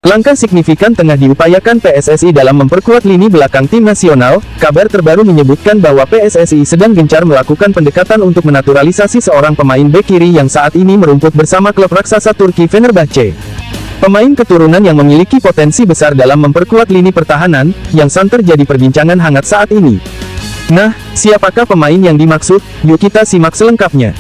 Langkah signifikan tengah diupayakan PSSI dalam memperkuat lini belakang tim nasional. Kabar terbaru menyebutkan bahwa PSSI sedang gencar melakukan pendekatan untuk menaturalisasi seorang pemain bek kiri yang saat ini merumput bersama klub raksasa Turki Fenerbahce. Pemain keturunan yang memiliki potensi besar dalam memperkuat lini pertahanan, yang santer jadi perbincangan hangat saat ini. Nah, siapakah pemain yang dimaksud? Yuk kita simak selengkapnya.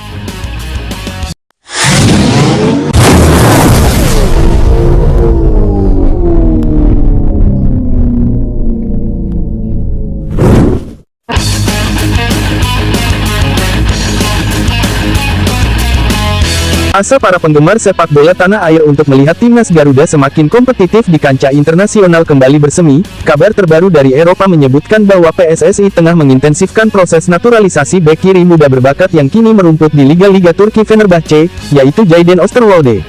Asa para penggemar sepak bola tanah air untuk melihat timnas Garuda semakin kompetitif di kancah internasional kembali bersemi. Kabar terbaru dari Eropa menyebutkan bahwa PSSI tengah mengintensifkan proses naturalisasi bek kiri muda berbakat yang kini merumput di Liga Turki Fenerbahce, yaitu Jayden Osterwolde.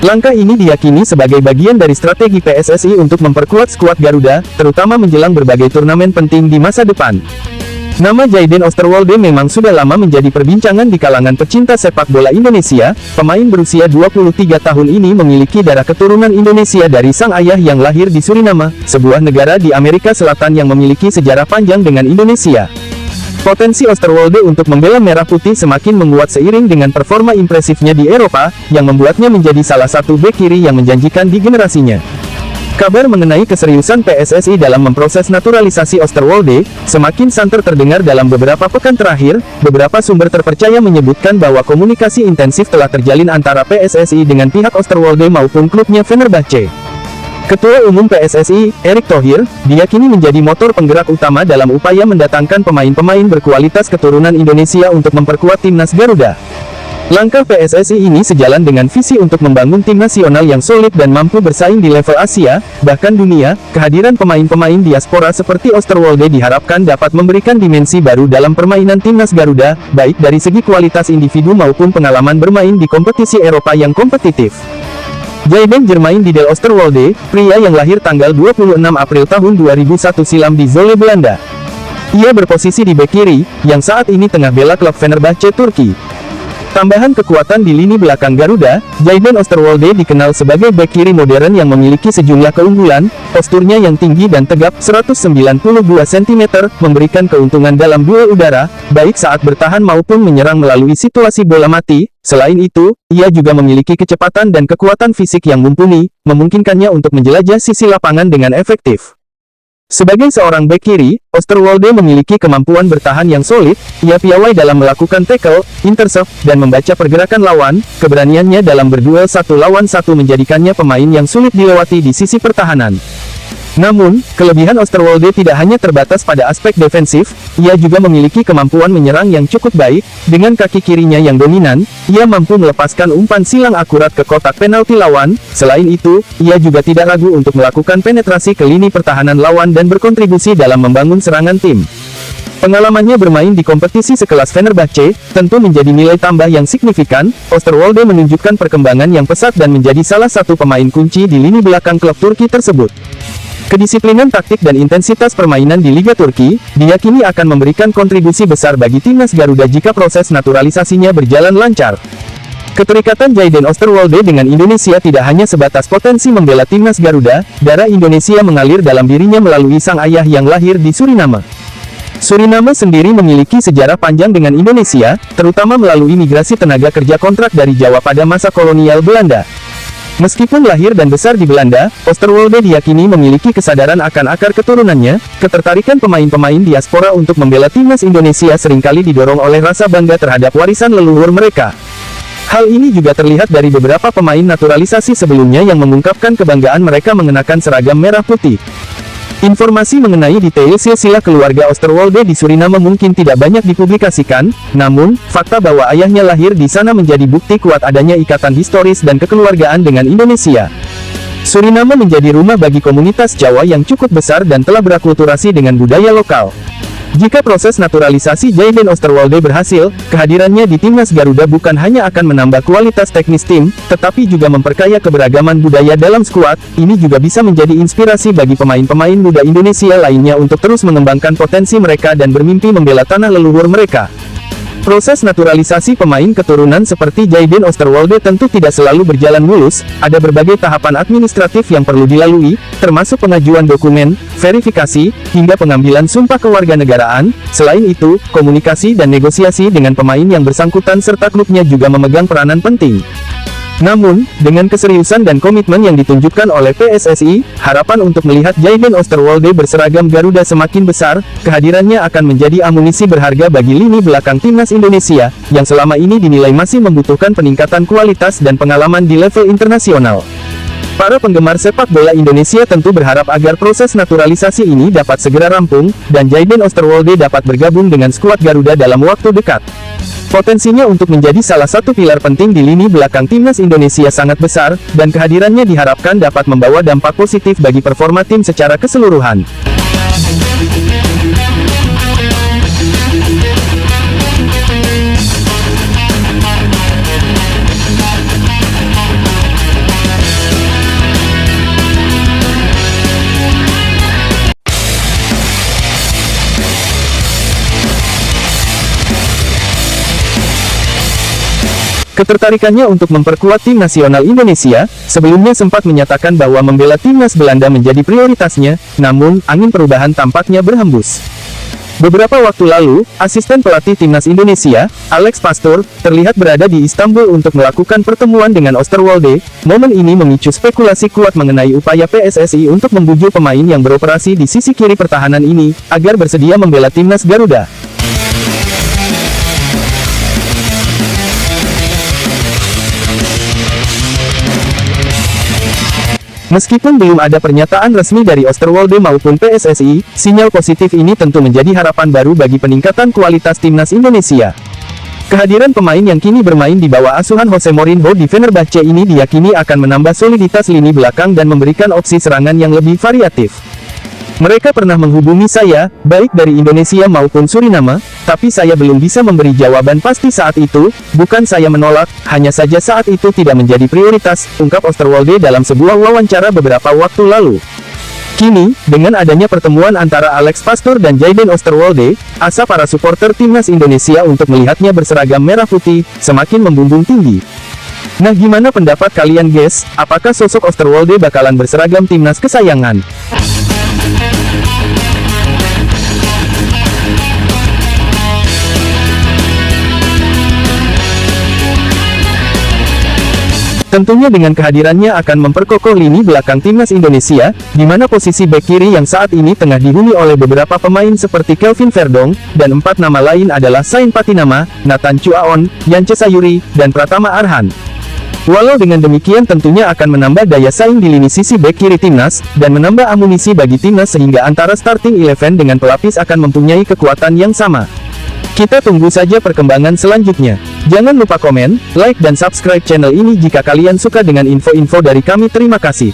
Langkah ini diyakini sebagai bagian dari strategi PSSI untuk memperkuat skuad Garuda, terutama menjelang berbagai turnamen penting di masa depan. Nama Jayden Osterwolde memang sudah lama menjadi perbincangan di kalangan pecinta sepak bola Indonesia. Pemain berusia 23 tahun ini memiliki darah keturunan Indonesia dari sang ayah yang lahir di Suriname, sebuah negara di Amerika Selatan yang memiliki sejarah panjang dengan Indonesia. Potensi Osterwolde untuk membela merah putih semakin menguat seiring dengan performa impresifnya di Eropa, yang membuatnya menjadi salah satu bek kiri yang menjanjikan di generasinya. Kabar mengenai keseriusan PSSI dalam memproses naturalisasi Osterwolde semakin santer terdengar dalam beberapa pekan terakhir. Beberapa sumber terpercaya menyebutkan bahwa komunikasi intensif telah terjalin antara PSSI dengan pihak Osterwolde maupun klubnya Fenerbahce. Ketua Umum PSSI, Erick Thohir, diyakini menjadi motor penggerak utama dalam upaya mendatangkan pemain-pemain berkualitas keturunan Indonesia untuk memperkuat timnas Garuda. Langkah PSSI ini sejalan dengan visi untuk membangun tim nasional yang solid dan mampu bersaing di level Asia, bahkan dunia. Kehadiran pemain-pemain diaspora seperti Osterwolde diharapkan dapat memberikan dimensi baru dalam permainan timnas Garuda, baik dari segi kualitas individu maupun pengalaman bermain di kompetisi Eropa yang kompetitif. Jayden Jermain Didel Osterwolde, pria yang lahir tanggal 26 April tahun 2001 silam di Zwolle, Belanda. Ia berposisi di bek kiri, yang saat ini tengah bela klub Fenerbahce Turki. Tambahan kekuatan di lini belakang Garuda, Jayden Osterwolde dikenal sebagai bek kiri modern yang memiliki sejumlah keunggulan. Posturnya yang tinggi dan tegap, 192 cm, memberikan keuntungan dalam duel udara, baik saat bertahan maupun menyerang melalui situasi bola mati. Selain itu, ia juga memiliki kecepatan dan kekuatan fisik yang mumpuni, memungkinkannya untuk menjelajah sisi lapangan dengan efektif. Sebagai seorang bek kiri, Osterwolde memiliki kemampuan bertahan yang solid. Ia piawai dalam melakukan tackle, intercept, dan membaca pergerakan lawan. Keberaniannya dalam berduel satu lawan satu menjadikannya pemain yang sulit dilewati di sisi pertahanan. Namun, kelebihan Osterwolde tidak hanya terbatas pada aspek defensif, ia juga memiliki kemampuan menyerang yang cukup baik. Dengan kaki kirinya yang dominan, ia mampu melepaskan umpan silang akurat ke kotak penalti lawan. Selain itu, ia juga tidak ragu untuk melakukan penetrasi ke lini pertahanan lawan dan berkontribusi dalam membangun serangan tim. Pengalamannya bermain di kompetisi sekelas Fenerbahce tentu menjadi nilai tambah yang signifikan. Osterwolde menunjukkan perkembangan yang pesat dan menjadi salah satu pemain kunci di lini belakang klub Turki tersebut. Kedisiplinan taktik dan intensitas permainan di Liga Turki diyakini akan memberikan kontribusi besar bagi timnas Garuda jika proses naturalisasinya berjalan lancar. Keterikatan Jayden Osterwolde dengan Indonesia tidak hanya sebatas potensi membela timnas Garuda. Darah Indonesia mengalir dalam dirinya melalui sang ayah yang lahir di Suriname. Suriname sendiri memiliki sejarah panjang dengan Indonesia, terutama melalui migrasi tenaga kerja kontrak dari Jawa pada masa kolonial Belanda. Meskipun lahir dan besar di Belanda, Osterwolde diyakini memiliki kesadaran akan akar keturunannya. Ketertarikan pemain-pemain diaspora untuk membela timnas Indonesia seringkali didorong oleh rasa bangga terhadap warisan leluhur mereka. Hal ini juga terlihat dari beberapa pemain naturalisasi sebelumnya yang mengungkapkan kebanggaan mereka mengenakan seragam merah putih. Informasi mengenai detail silsilah keluarga Osterwolde di Suriname mungkin tidak banyak dipublikasikan, namun, fakta bahwa ayahnya lahir di sana menjadi bukti kuat adanya ikatan historis dan kekeluargaan dengan Indonesia. Suriname menjadi rumah bagi komunitas Jawa yang cukup besar dan telah berakulturasi dengan budaya lokal. Jika proses naturalisasi Jayden Osterwolde berhasil, kehadirannya di timnas Garuda bukan hanya akan menambah kualitas teknis tim, tetapi juga memperkaya keberagaman budaya dalam skuad. Ini juga bisa menjadi inspirasi bagi pemain-pemain muda Indonesia lainnya untuk terus mengembangkan potensi mereka dan bermimpi membela tanah leluhur mereka. Proses naturalisasi pemain keturunan seperti Jayden Osterwolde tentu tidak selalu berjalan mulus, ada berbagai tahapan administratif yang perlu dilalui, termasuk pengajuan dokumen, verifikasi, hingga pengambilan sumpah kewarganegaraan. Selain itu, komunikasi dan negosiasi dengan pemain yang bersangkutan serta klubnya juga memegang peranan penting. Namun, dengan keseriusan dan komitmen yang ditunjukkan oleh PSSI, harapan untuk melihat Jayden Osterwolde berseragam Garuda semakin besar. Kehadirannya akan menjadi amunisi berharga bagi lini belakang timnas Indonesia, yang selama ini dinilai masih membutuhkan peningkatan kualitas dan pengalaman di level internasional. Para penggemar sepak bola Indonesia tentu berharap agar proses naturalisasi ini dapat segera rampung, dan Jayden Osterwolde dapat bergabung dengan skuad Garuda dalam waktu dekat. Potensinya untuk menjadi salah satu pilar penting di lini belakang timnas Indonesia sangat besar, dan kehadirannya diharapkan dapat membawa dampak positif bagi performa tim secara keseluruhan. Ketertarikannya untuk memperkuat tim nasional Indonesia, sebelumnya sempat menyatakan bahwa membela timnas Belanda menjadi prioritasnya, namun, angin perubahan tampaknya berhembus. Beberapa waktu lalu, asisten pelatih timnas Indonesia, Alex Pastoor, terlihat berada di Istanbul untuk melakukan pertemuan dengan Osterwolde. Momen ini memicu spekulasi kuat mengenai upaya PSSI untuk membujuk pemain yang beroperasi di sisi kiri pertahanan ini, agar bersedia membela timnas Garuda. Meskipun belum ada pernyataan resmi dari Osterwolde maupun PSSI, sinyal positif ini tentu menjadi harapan baru bagi peningkatan kualitas timnas Indonesia. Kehadiran pemain yang kini bermain di bawah asuhan Jose Mourinho di Fenerbahce ini diyakini akan menambah soliditas lini belakang dan memberikan opsi serangan yang lebih variatif. Mereka pernah menghubungi saya, baik dari Indonesia maupun Suriname, tapi saya belum bisa memberi jawaban pasti saat itu. Bukan saya menolak, hanya saja saat itu tidak menjadi prioritas, ungkap Osterwolde dalam sebuah wawancara beberapa waktu lalu. Kini, dengan adanya pertemuan antara Alex Pastoor dan Jayden Osterwolde, asa para supporter timnas Indonesia untuk melihatnya berseragam merah putih semakin membumbung tinggi. Nah, gimana pendapat kalian guys? Apakah sosok Osterwolde bakalan berseragam timnas kesayangan? Tentunya dengan kehadirannya akan memperkokoh lini belakang timnas Indonesia, di mana posisi bek kiri yang saat ini tengah dihuni oleh beberapa pemain seperti Kelvin Verdong, dan 4 nama lain adalah Sain Patinama, Nathan Chuaon, Yance Sayuri, dan Pratama Arhan. Walau dengan demikian tentunya akan menambah daya saing di lini sisi bek kiri timnas, dan menambah amunisi bagi timnas sehingga antara starting 11 dengan pelapis akan mempunyai kekuatan yang sama. Kita tunggu saja perkembangan selanjutnya. Jangan lupa komen, like dan subscribe channel ini jika kalian suka dengan info-info dari kami. Terima kasih.